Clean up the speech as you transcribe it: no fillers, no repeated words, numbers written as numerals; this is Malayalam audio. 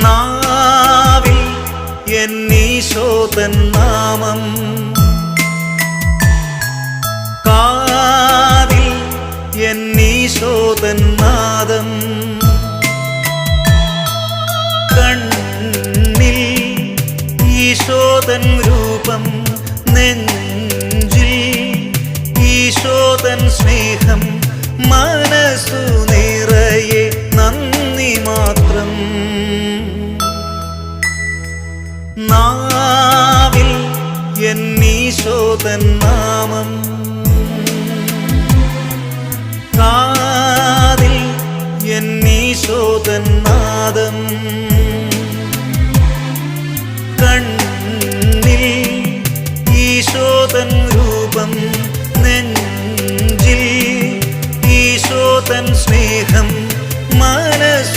നാവിൽ എന്നീശോതൻ നാമം, കാതിൽ എന്നീശോതൻ നാദം, കണ്ണിൽ ഈശോതൻ രൂപം, നെഞ്ചിൽ ഈശോതൻ സ്നേഹം, മനസ്സു നിറയെ നന്ദി മാത്രം. നാവിൽ എന്നീശോതൻ നാമം, കാതിൽ എന്നീശോതൻ നാദം.